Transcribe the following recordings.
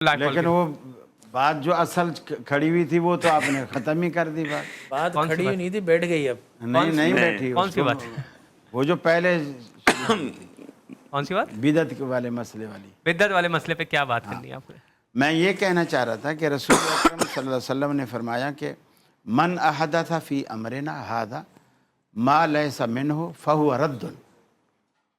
لیکن وہ بات جو اصل کھڑی ہوئی تھی وہ تو آپ نے ختم ہی کر دی بات کھڑی ہوئی نہیں تھی، بیٹھ گئی اب. نہیں بیٹھی. کون سی بات؟ وہ جو پہلے کون سی بات؟ بدعت والے مسئلے والی. بدعت والے مسئلے پہ کیا بات کرنی ہے آپ نے؟ میں یہ کہنا چاہ رہا تھا کہ رسول اکرم صلی اللہ علیہ وسلم نے فرمایا کہ من احدث فی امرنا ھذا ما لیس منہ فہو رد.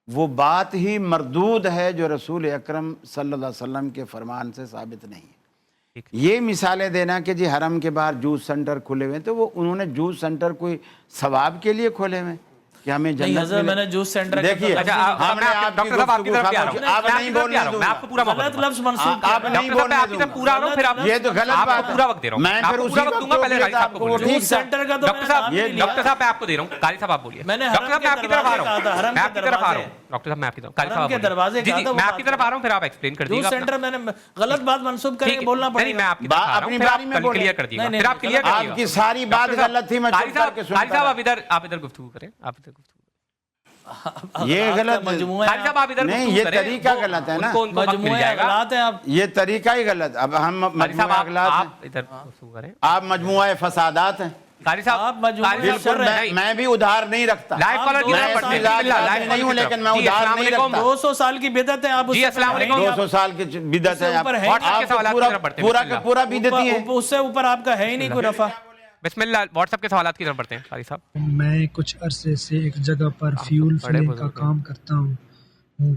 وہ بات ہی مردود ہے جو رسول اکرم صلی اللہ علیہ وسلم کے فرمان سے ثابت نہیں ہے. یہ مثالیں دینا کہ جی حرم کے باہر جوس سینٹر کھلے ہوئے تو وہ انہوں نے جوس سینٹر کوئی ثواب کے لیے کھولے ہوئے کہ ہمیں جنت حضرت میں نے جوس سینٹر دیکھیے ڈاکٹر صاحب آپ کی طرف آ رہا ہوں، آپ نہیں بولنے دوں میں آپ کو پورا غلط لفظ منسوخ آپ نہیں بولنے آپ کی طرف پورا آ رہا ہوں، پھر آپ یہ تو غلط آپ بات کو پورا وقت دے رہا ہوں. میں پھر اسی وقت دوں گا. پہلے غازی صاحب کو بولیں. ٹھیک سینٹر کا تو ڈاکٹر صاحب میں آپ کو دے رہا ہوں. قاری صاحب آپ بولیے. ڈاکٹر صاحب میں آپ کی طرف آ رہا ہوں. میں آپ کی طرف آ رہا ہوں. ڈاکٹر صاحب میں آپ کی طرف. قاری صاحب کے دروازے جی میں آپ کی طرف آ رہا ہوں، پھر آپ ایکسپلین کر دیجیے. جوس سینٹر میں نے غلط بات منسوخ کر کے بولنا پڑے نہیں، گا. میں آپ کی طرف آ رہا ہوں، پھر آپ کلیئر کر دیجیے. پھر آپ کلیئر کر دیجیے. آپ کی ساری بات غلط تھی. میں قاری چپ کر کے صاحب سنتا آپ ادھر گفتگو کریں. آپ ادھر گفتگو یہ غلط مجموعہ قاری صاحب آپ ادھر نہیں، گفتگو یہ کریں. طریقہ غلط ہے نا. ان کو وقت مل جائے گا. غلط ہیں آپ. یہ طریقہ ہی غلط. اب ہم قاری صاحب مجموعہ اغلاط آپ ہیں، ادھر گفتگو کریں. آپ مجموعہ فسادات ہیں. قاری صاحب آپ مجموعہ بالکل میں بھی ادھار نہیں رکھتا. لائف کالر کی طرف پڑھتے ہیں. میں نہیں ہوں لیکن میں ادھار نہیں رکھتا. 200 سال کی بدعت ہے. آپ جی السلام علیکم. 200 سال کی بدعت ہے. اوپر ہے WhatsApp کے سوالات کی طرف پڑھتے ہیں. پورا کا پورا بدعتی ہے. اس سے اوپر آپ کا ہے ہی نہیں کوئی رفع. بسم اللہ. واٹس ایپ کے سوالات کی طرف پڑھتے ہیں قاری صاحب. میں کچھ عرصے سے ایک جگہ پر فیول فلنگ کا کام کرتا ہوں.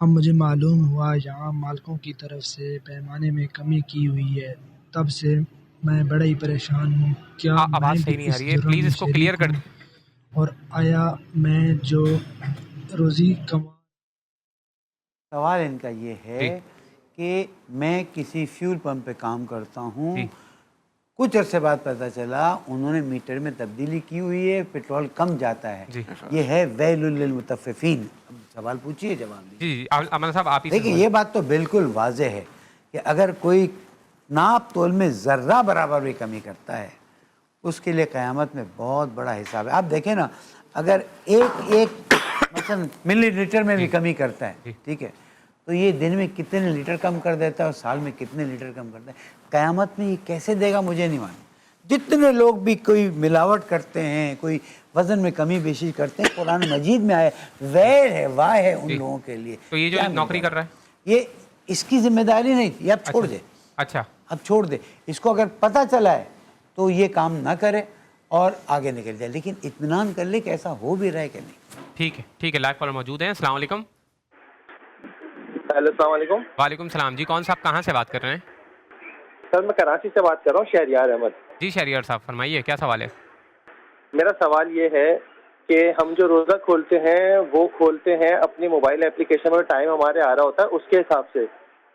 اب مجھے معلوم ہوا یہاں مالکوں کی طرف سے پیمانے میں کمی کی ہوئی ہے. تب سے میں بڑا ہی پریشان ہوں. کیا آواز صحیح نہیں آ رہی ہے، پلیز اس کو کلیئر کر دیں. اور آیا میں جو روزی سوال ان کا یہ ہے کہ میں کسی فیول پمپ پہ کام کرتا ہوں. کچھ عرصے بعد پتہ چلا انہوں نے میٹر میں تبدیلی کی ہوئی ہے، پیٹرول کم جاتا ہے. یہ ہے ویل للمطففین. سوال پوچھیے، جواب دیجیے. جی امان صاحب آپ ہی دیکھیں یہ بات تو بالکل واضح ہے کہ اگر کوئی ناپ تول میں ذرہ برابر بھی کمی کرتا ہے اس کے لیے قیامت میں بہت بڑا حساب ہے. آپ دیکھیں نا، اگر ایک مثلا ملی لیٹر میں بھی کمی کرتا ہے، ٹھیک ہے، تو یہ دن میں کتنے لیٹر کم کر دیتا ہے اور سال میں کتنے لیٹر کم کرتا ہے. قیامت میں یہ کیسے دے گا مجھے نہیں معلوم. جتنے لوگ بھی کوئی ملاوٹ کرتے ہیں، کوئی وزن میں کمی بیشی کرتے ہیں، قرآن مجید میں آئے ویل ہے، واہ ہے ان لوگوں کے لیے. تو یہ جو نوکری کر رہا ہے یہ اس کی ذمہ داری نہیں تھی. اب چھوڑ دے. اچھا اب چھوڑ دے. اس کو اگر پتہ چلا ہے تو یہ کام نہ کرے اور آگے نکل جائے، لیکن اطمینان کر لے کہ ایسا ہو بھی رہا ہے کہ نہیں. ٹھیک ہے. لائف کالر موجود ہیں. السلام علیکم. ہیلو السلام علیکم. وعلیکم السلام. جی کون صاحب کہاں سے بات کر رہے ہیں؟ سر میں کراچی سے بات کر رہا ہوں، شہریار احمد. جی شہریار صاحب فرمائیے کیا سوال ہے؟ میرا سوال یہ ہے کہ ہم جو روزہ کھولتے ہیں وہ کھولتے ہیں اپنی موبائل اپلیکیشن میں ٹائم ہمارے آ رہا ہوتا ہے اس کے حساب سے.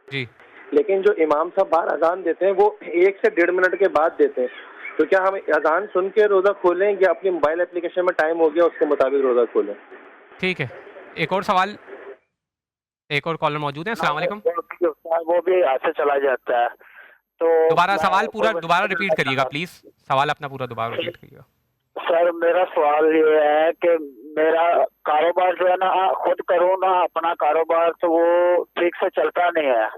جی لیکن جو امام صاحب باہر اذان دیتے ہیں وہ 1 سے 1.5 منٹ کے بعد دیتے ہیں. تو کیا ہم اذان سن کے روزہ کھولیں یا اپنی موبائل اپلیکیشن میں ٹائم ہو گیا اس کے مطابق روزہ کھولیں؟ ٹھیک ہے. ایک اور سوال، ایک اور کالر موجود ہیں. السلام علیکم. وہ بھی ایسے چلا جاتا ہے. تو دوبارہ سوال پورا دوبارہ ریپیٹ کریے گا پلیز. سوال اپنا پورا دوبارہ ریپیٹ کریے گا. سر میرا سوال یہ ہے کہ میرا کاروبار جو ہے نا خود کروں نا اپنا کاروبار تو وہ ٹھیک سے چلتا نہیں ہے.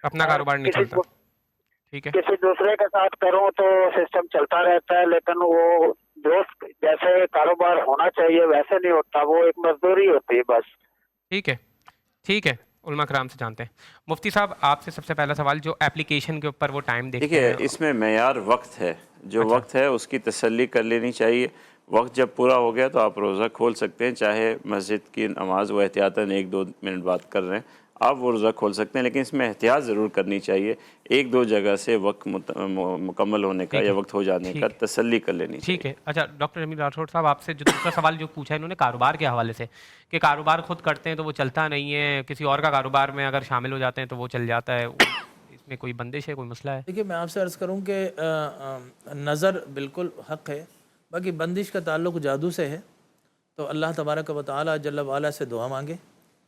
اپنا کاروبار نہیں چلتا. ٹھیک ہے. کسی دوسرے کے ساتھ کروں تو سسٹم چلتا رہتا ہے، لیکن وہ دوست جیسے کاروبار ہونا چاہیے ویسے نہیں ہوتا، وہ ایک مزدوری ہوتی ہے بس. ٹھیک ہے. علماء کرام سے جانتے ہیں. مفتی صاحب آپ سے سب سے پہلا سوال، جو اپلیکیشن کے اوپر وہ ٹائم دیکھتے ہیں. دیکھیے اس میں معیار وقت ہے، جو وقت ہے اس کی تسلی کر لینی چاہیے. وقت جب پورا ہو گیا تو آپ روزہ کھول سکتے ہیں، چاہے مسجد کی نماز وہ احتیاطاً 1-2 منٹ بعد کر رہے ہیں آپ وہ روزہ کھول سکتے ہیں، لیکن اس میں احتیاط ضرور کرنی چاہیے. 1-2 جگہ سے وقت مکمل ہونے کا یا وقت ہو جانے کا تسلی کر لینی چاہیے. ٹھیک ہے. اچھا ڈاکٹر جمیل راٹھوڑ صاحب آپ سے جو دوسرا سوال جو پوچھا ہے انہوں نے کاروبار کے حوالے سے، کہ کاروبار خود کرتے ہیں تو وہ چلتا نہیں ہے، کسی اور کا کاروبار میں اگر شامل ہو جاتے ہیں تو وہ چل جاتا ہے، اس میں کوئی بندش ہے، کوئی مسئلہ ہے؟ دیکھیے میں آپ سے عرض کروں کہ نظر بالکل حق ہے، باقی بندش کا تعلق جادو سے ہے. تو اللہ تبارک و تعالی جل وعلا سے دعا مانگے،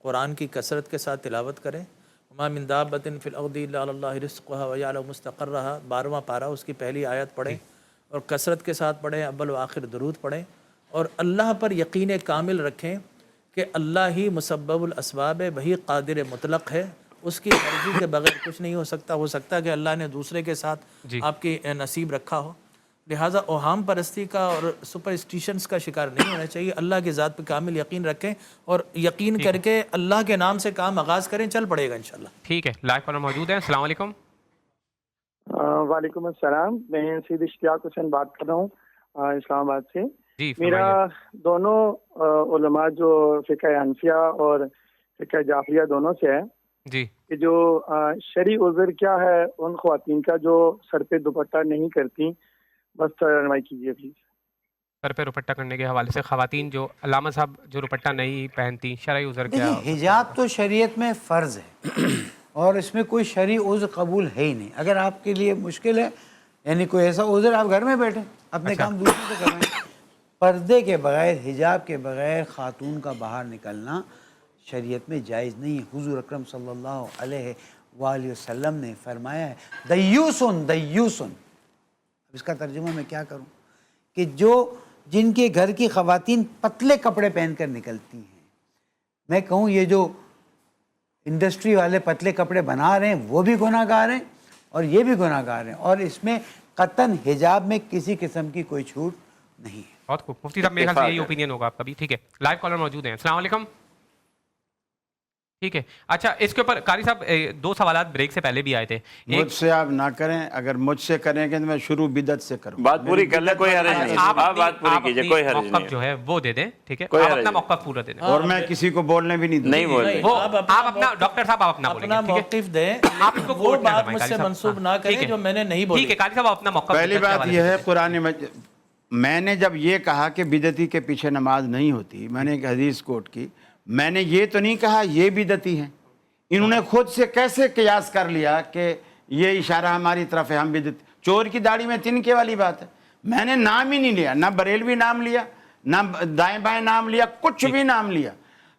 قرآن کی کثرت کے ساتھ تلاوت کریں. وما من دابۃ فی الارض الا علی اللہ رزقها ویعلم مستقرها 12واں پارہ اس کی پہلی آیت پڑھیں اور کثرت کے ساتھ پڑھیں، اول و آخر درود پڑھیں اور اللہ پر یقین کامل رکھیں کہ اللہ ہی مسبب الاسباب ہے، وہی قادر مطلق ہے، اس کی مرضی کے بغیر کچھ نہیں ہو سکتا کہ اللہ نے دوسرے کے ساتھ آپ کی نصیب رکھا ہو. لہٰذا اوہام پرستی کا اور سپرسٹیشنز کا شکار نہیں ہونا چاہیے. اللہ کی ذات پہ کامل یقین رکھیں اور یقین کر کے اللہ کے نام سے کام آغاز کریں, چل پڑے گا انشاءاللہ. ٹھیک ہے, لائیو کالر موجود ہیں. السلام علیکم. وعلیکم السلام, میں سید اشتیاق حسین بات کر رہا ہوں اسلام آباد سے. جی, میرا دونوں علماء جو فقہ حنفیہ اور فقہ جعفریہ دونوں سے ہے جی کہ جو شرعی عذر کیا ہے ان خواتین کا جو سر پہ دوپٹہ نہیں کرتی, بس رہنمائی کیجیے پلیز. سر پہ دوپٹہ کرنے کے حوالے سے خواتین جو, علامہ صاحب, جو دوپٹہ نہیں پہنتی, شرعی عذر کیا؟ حجاب تو شریعت میں فرض ہے اور اس میں کوئی شرعی عذر قبول ہے ہی نہیں. اگر آپ کے لیے مشکل ہے, یعنی کوئی ایسا عذر, آپ گھر میں بیٹھیں, اپنے کام دوسرے سے کریں. پردے کے بغیر, حجاب کے بغیر خاتون کا باہر نکلنا شریعت میں جائز نہیں ہے. حضور اکرم صلی اللہ علیہ وآلہ وسلم نے فرمایا ہے دیوسن دیوسن. اب اس کا ترجمہ میں کیا کروں کہ جن کے گھر کی خواتین پتلے کپڑے پہن کر نکلتی ہیں, میں کہوں یہ جو انڈسٹری والے پتلے کپڑے بنا رہے ہیں وہ بھی گناہ گار ہیں اور یہ بھی گناہ گار ہیں, اور اس میں قطعاً حجاب میں کسی قسم کی کوئی چھوٹ نہیں ہے. بہت خوب مفتی صاحب, میرے خیال سے یہی اوپینین ہوگا آپ کا بھی. ٹھیک ہے, لائیو کالر موجود ہیں. السلام علیکم. ٹھیک ہے, اچھا اس کے اوپر قاری صاحب 2 سوالات بریک سے پہلے بھی آئے تھے. مجھ سے آپ نہ کریں, اگر مجھ سے کریں گے تو میں شروع بدعت سے کروں. بات پوری کر لیں, کوئی حرج نہیں. آپ بات پوری کیجئے, کوئی حرج نہیں. موقف جو ہے وہ دے دیں, ٹھیک ہے, آپ اپنا موقف پورا دے دیں. اور میں کسی کو بولنے بھی نہیں دوں. نہیں بول رہے. آپ اپنا, ڈاکٹر صاحب آپ اپنا بولیں, اپنا موقف دیں, آپ اس کو وہ بات مجھ سے منسوب نہ کریں جو میں نے نہیں بولی. ٹھیک ہے قاری صاحب, اپنا موقف. پہلی بات یہ ہے, قرآن میں نے جب یہ کہا کہ بدعتی کے پیچھے نماز نہیں ہوتی, میں نے ایک حدیث کوٹ کی, میں نے یہ تو نہیں کہا یہ بدعتی ہیں. انہوں نے خود سے کیسے قیاس کر لیا کہ یہ اشارہ ہماری طرف ہے, ہم بدعتی. چور کی داڑھی میں تنکے والی بات ہے. میں نے نام ہی نہیں لیا, نہ بریلوی نام لیا, نہ دائیں بائیں نام لیا, کچھ بھی نام لیا.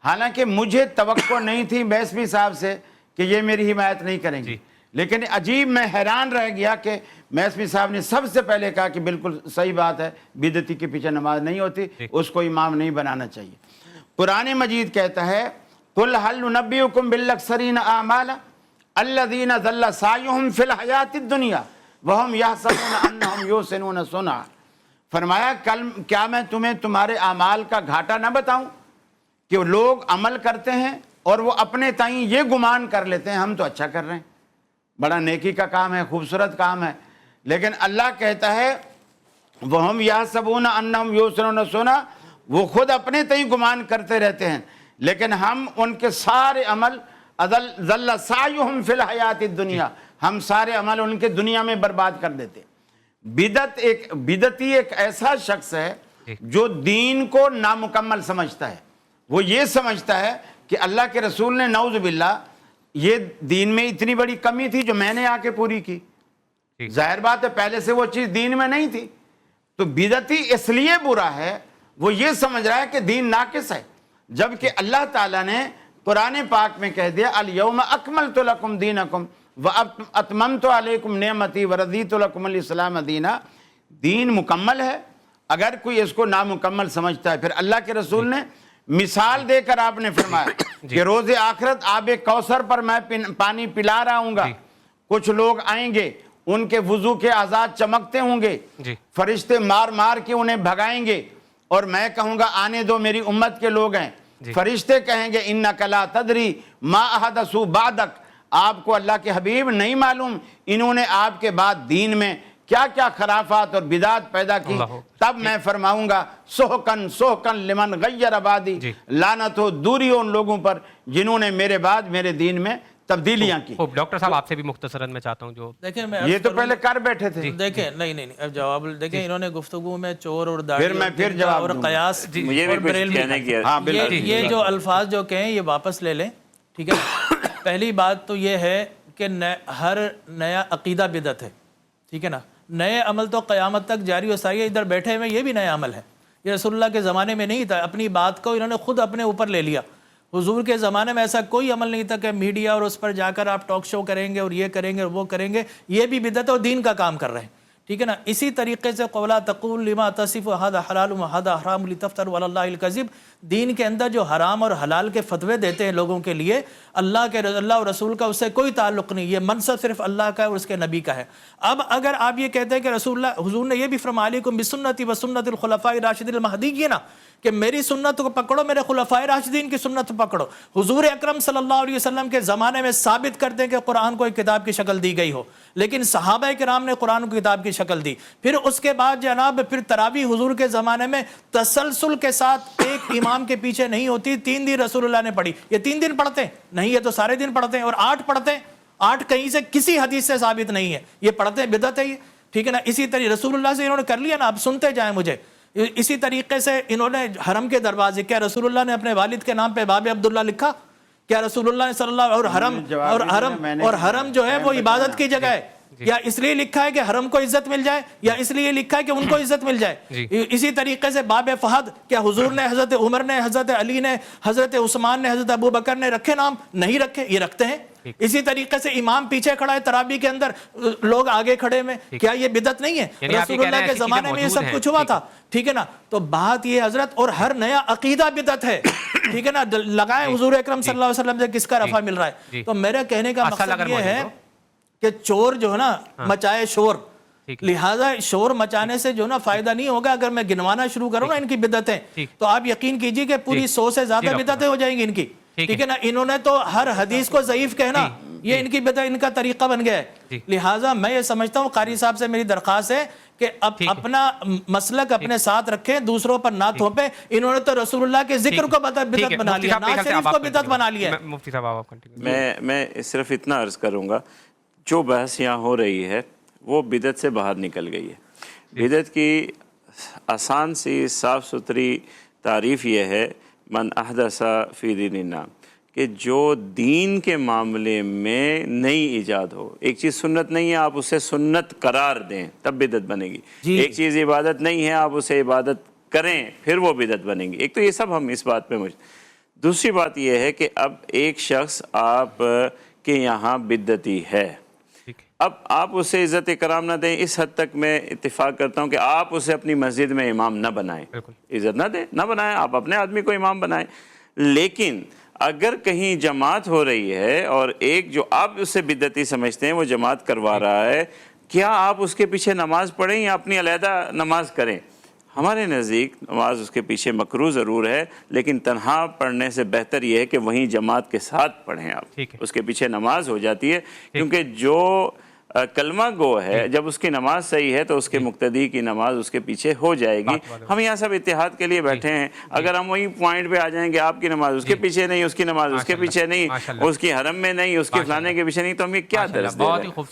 حالانکہ مجھے توقع نہیں تھی بیسوی صاحب سے کہ یہ میری حمایت نہیں کریں گے. لیکن عجیب, میں حیران رہ گیا کہ میسوی صاحب نے سب سے پہلے کہا کہ بالکل صحیح بات ہے, بدعتی کے پیچھے نماز نہیں ہوتی, اس کو امام نہیں بنانا چاہیے. قرآن مجید کہتا ہے قُلْ هَلْ نُنَبِّئُكُمْ بِالْأَخْسَرِينَ أَعْمَالًا الَّذِينَ ضَلَّ سَعْيُهُمْ فِي الْحَيَاةِ الدُّنْيَا وَهُمْ يَحْسَبُونَ أَنَّهُمْ يُحْسِنُونَ صُنْعًا. فرمایا کیا میں تمہیں تمہارے اعمال کا گھاٹا نہ بتاؤں کہ لوگ عمل کرتے ہیں اور وہ اپنے تائیں یہ گمان کر لیتے ہیں ہم تو اچھا کر رہے ہیں, بڑا نیکی کا کام ہے, خوبصورت کام ہے. لیکن اللہ کہتا ہے وَهُمْ يَحْسَبُونَ أَنَّهُمْ يُحْسِنُونَ صُنْعًا, وہ خود اپنے تائیں گمان کرتے رہتے ہیں, لیکن ہم ان کے سارے عمل ضل سعیہم فی الحیات الدنیا, ہم سارے عمل ان کے دنیا میں برباد کر دیتے. بدعتی ایک ایسا شخص ہے جو دین کو نامکمل سمجھتا ہے. وہ یہ سمجھتا ہے کہ اللہ کے رسول نے نعوذ باللہ یہ دین میں اتنی بڑی کمی تھی جو میں نے آ کے پوری کی. ظاہر بات ہے پہلے سے وہ چیز دین میں نہیں تھی. تو بدعتی اس لیے برا ہے, وہ یہ سمجھ رہا ہے کہ دین ناقص ہے, جبکہ اللہ تعالیٰ نے قرآن پاک میں کہہ دیا الیوم اکملت لکم دینکم واتممت علیکم نعمتی ورضیت لکم الاسلام دینا. دین مکمل ہے. اگر کوئی اس کو نامکمل سمجھتا ہے, پھر اللہ کے رسول نے مثال دے کر آپ نے فرمایا کہ روز آخرت آب کوثر پر میں پانی پلا رہا ہوں گا, کچھ لوگ آئیں گے, ان کے وضو کے اعضاء چمکتے ہوں گے, فرشتے مار مار کے انہیں بھگائیں گے, اور میں کہوں گا آنے دو میری امت کے لوگ ہیں. فرشتے کہیں گے انک لا تدری ما احدثوا بعدک, آپ کو اللہ کے حبیب نہیں معلوم انہوں نے آپ کے بعد دین میں کیا کیا خرافات اور بدعات پیدا کی. تب میں فرماؤں گا سحقن سحقن لمن غیر عبادی, لعنت ہو, دوری ہو ان لوگوں پر جنہوں نے میرے بعد میرے دین میں تبدیلیاں کی. ڈاکٹر صاحب آپ سے بھی مختصراً میں چاہتا ہوں, جو دیکھیں یہ تو پہلے کر بیٹھے تھے. دیکھیں نہیں اب جواب دیکھیں, انہوں نے گفتگو میں چور اور داڑھی اور قیاس اور بریلوی یہ جو الفاظ جو کہیں یہ واپس لے لیں, ٹھیک ہے. پہلی بات تو یہ ہے کہ ہر نیا عقیدہ بدعت ہے, ٹھیک ہے نا. نئے عمل تو قیامت تک جاری و ساری ہے. ادھر بیٹھے ہوئے یہ بھی نیا عمل ہے, یہ رسول اللہ کے زمانے میں نہیں تھا. اپنی بات کو انہوں نے خود اپنے اوپر لے لیا. حضور کے زمانے میں ایسا کوئی عمل نہیں تھا کہ میڈیا اور اس پر جا کر آپ ٹاک شو کریں گے اور یہ کریں گے اور وہ کریں گے. یہ بھی بدعت اور دین کا کام کر رہے ہیں, ٹھیک ہے نا. اسی طریقے سے قولا تقول لما تصف هذا حلال وهذا حرام لتفتروا علی اللہ الکذب, دین کے اندر جو حرام اور حلال کے فتوے دیتے ہیں لوگوں کے لیے، اللہ اور رسول کا اس سے کوئی تعلق نہیں، یہ منصب صرف اللہ کا ہے اور اس کے نبی کا ہے۔ اب اگر آپ یہ کہتے ہیں کہ حضور نے یہ بھی فرما علیکم بسنتی و سنت الخلفاء الراشدین المہدیین، کہ میری سنت کو پکڑو، میرے خلفائے راشدین کی سنت پکڑو۔ حضور اکرم صلی اللہ علیہ وسلم کے زمانے میں ثابت کرتے ہیں کہ قرآن کو ایک کتاب کی شکل دی گئی ہو، لیکن صحابہ کرام نے قرآن کو کتاب کی شکل دی۔ پھر اس کے بعد جناب پھر تراویح حضور کے زمانے میں تسلسل کے ساتھ ایک امام کے پیچھے نہیں ہوتی، 3 دن رسول اللہ نے پڑھی۔ یہ 3 دن پڑھتے ہیں نہیں، یہ تو سارے دن پڑھتے ہیں، اور 8 پڑھتے ہیں۔ 8 کہیں سے کسی حدیث سے ثابت نہیں ہے، یہ پڑھتے ہیں، بدعت ہے یہ، ٹھیک ہے نا۔ اسی طرح رسول اللہ سے انہوں نے کر لیا نا، اب سنتے جائیں مجھے۔ اسی طریقے سے انہوں نے حرم کے دروازے، کیا رسول اللہ نے اپنے والد کے نام پہ باب عبداللہ لکھا؟ کیا رسول اللہ صلی اللہ اور حرم جو ہے وہ عبادت کی جگہ ہے، یا اس لیے لکھا ہے کہ حرم کو عزت مل جائے، یا اس لیے لکھا ہے کہ ان کو عزت مل جائے؟ اسی طریقے سے باب فہد، کیا حضور نے، حضرت عمر نے، حضرت علی نے، حضرت عثمان نے، حضرت ابو بکر نے رکھے نام؟ نہیں رکھے، یہ رکھتے ہیں۔ اسی طریقے سے امام پیچھے کھڑا ہے تراویح کے اندر، لوگ آگے کھڑے میں، کیا یہ بدعت نہیں ہے؟ رسول اللہ کے زمانے میں یہ سب کچھ ہوا تھا، ٹھیک ہے نا۔ تو بات یہ حضرت، اور ہر نیا عقیدہ بدعت ہے، ٹھیک ہے نا۔ لگائیں حضور اکرم صلی اللہ علیہ وسلم سے کس کا رفع مل رہا ہے؟ تو میرے کہنے کا مقصد یہ ہے کہ چور جو ہے نا مچائے شور، لہٰذا شور مچانے سے جو نا فائدہ نہیں ہوگا۔ اگر میں گنوانا شروع کروں نا ان کی بدعتیں، تو آپ یقین کیجئے کہ پوری 100 سے زیادہ بدعتیں ہو جائیں گی ان کی، ٹھیک ہے نا۔ انہوں نے تو ہر حدیث کو ضعیف کہنا، یہ ان کی بدعت، ان کا طریقہ بن گیا ہے۔ لہٰذا میں یہ سمجھتا ہوں قاری صاحب سے میری درخواست ہے کہ اپنا مسلک اپنے ساتھ رکھیں، دوسروں پر نہ تھوپیں۔ انہوں نے تو رسول اللہ کے ذکر کو بدعت بنا لیا، ناز شریف کو بدعت بنا لیا ہے۔ مفتی صاحب آپ کنٹینیو۔ میں صرف اتنا عرض کروں گا، جو بحث یہاں ہو رہی ہے وہ بدعت سے باہر نکل گئی ہے۔ بدعت کی آسان سی صاف ستھری تعریف یہ ہے، من احدث فی دیننا، کہ جو دین کے معاملے میں نئی ایجاد ہو۔ ایک چیز سنت نہیں ہے، آپ اسے سنت قرار دیں تب بدعت بنے گی۔ ایک چیز عبادت نہیں ہے، آپ اسے عبادت کریں پھر وہ بدعت بنے گی۔ ایک تو یہ سب ہم اس بات پہ دوسری بات یہ ہے کہ اب ایک شخص آپ کے یہاں بدعتی ہے، اب آپ اسے عزت کرام نہ دیں۔ اس حد تک میں اتفاق کرتا ہوں کہ آپ اسے اپنی مسجد میں امام نہ بنائیں، عزت نہ دیں، نہ بنائیں، آپ اپنے آدمی کو امام بنائیں۔ لیکن اگر کہیں جماعت ہو رہی ہے اور ایک جو آپ اسے بدعتی سمجھتے ہیں وہ جماعت کروا رہا ہے، کیا آپ اس کے پیچھے نماز پڑھیں یا اپنی علیحدہ نماز کریں؟ ہمارے نزدیک نماز اس کے پیچھے مکروہ ضرور ہے، لیکن تنہا پڑھنے سے بہتر یہ ہے کہ وہیں جماعت کے ساتھ پڑھیں آپ، اس کے پیچھے نماز ہو جاتی ہے۔ کیونکہ جو کلمہ گو ہے، جب اس کی نماز صحیح ہے تو اس کے مقتدی کی نماز اس کے پیچھے ہو جائے گی۔ ہم یہاں سب اتحاد کے لیے بیٹھے ہیں، اگر ہم وہی پوائنٹ پہ آ جائیں کہ آپ کی نماز اس کے پیچھے نہیں، اس کی نماز اس کے پیچھے نہیں، اس کی حرم میں نہیں، اس کے فلانے کے پیچھے نہیں، تو ہم یہ کیا درس دے رہے ہیں؟